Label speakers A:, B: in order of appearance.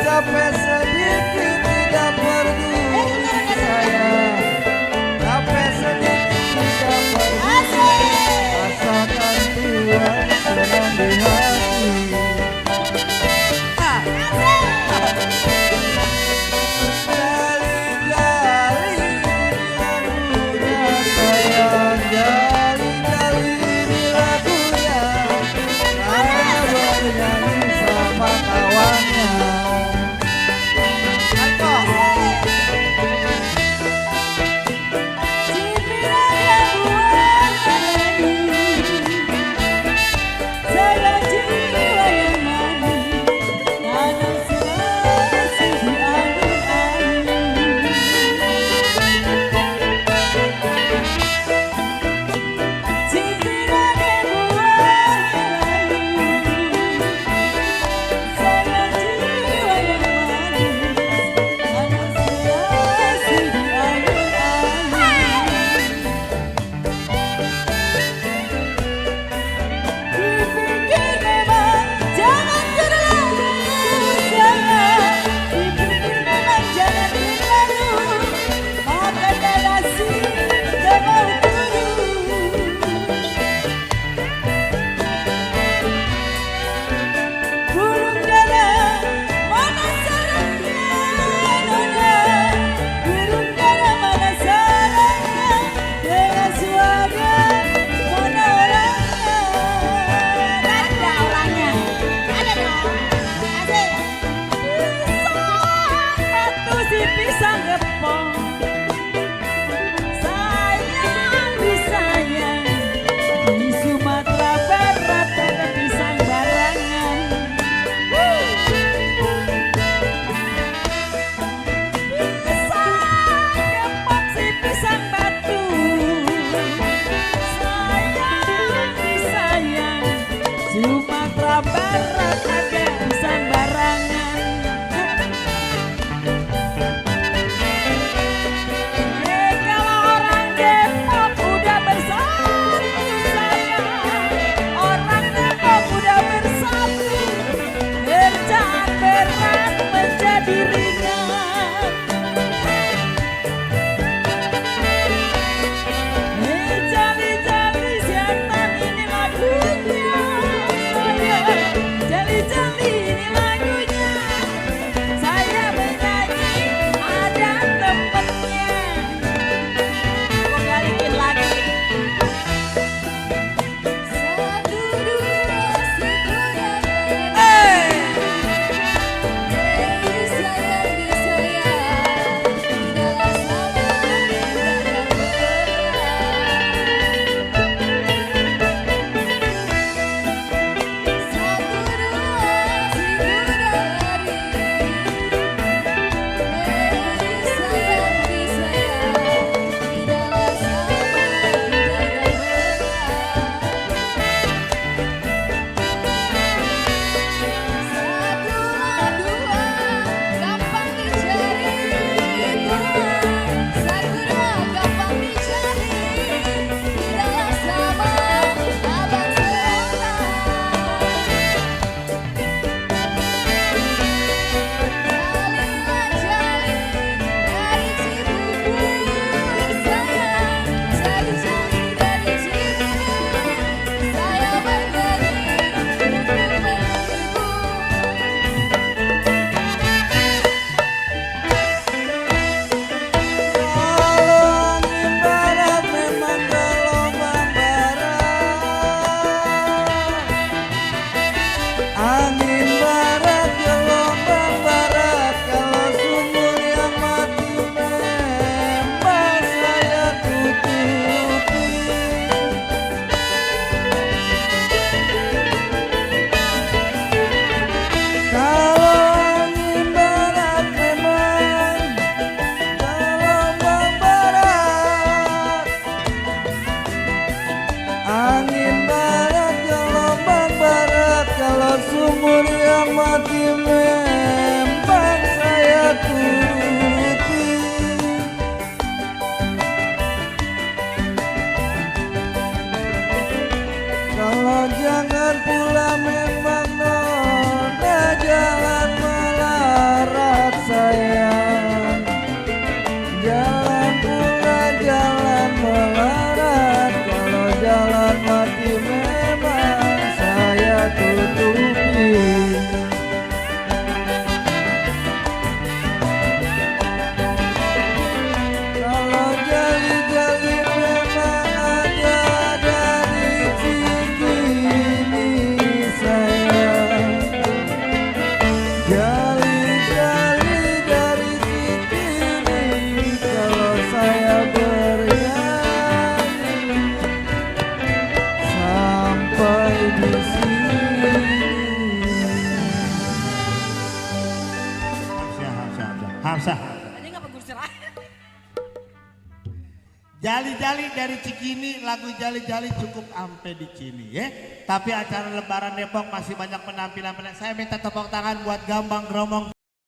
A: Capek sedikit tidak peduli sayang, capek sedikit tidak peduli, rasakan Tuhan senang di hati. Jali-jali lagunya sayang, jali-jali lagunya, saya bernyanyi sama kawannya.
B: Sumatera Barat ada pisang barangan. Kalau orang Depok udah bersatu sayang, orang Depok udah bersatu, kerjaan berat menjadi ringan. Jali-jali setan ini lagunya. Jali-jali
A: Jangan pula memang nona jalan melarat sayang. Jangan pula jalan melarat. Kalau jalan mati memang saya tutupi. Kalau jali-jali memang ada dari Cikini sayang. Jali-jali dari Cikini. Kalau saya bernyanyi sampai di sini.
C: Hamzah.
B: Ini nggak bagus cerah.
C: Jali-jali dari Cikini, lagu jali-jali cukup ampe di sini ya. Tapi acara Lebaran Depok masih banyak penampilan. Saya minta tepuk tangan buat Gambang Gromong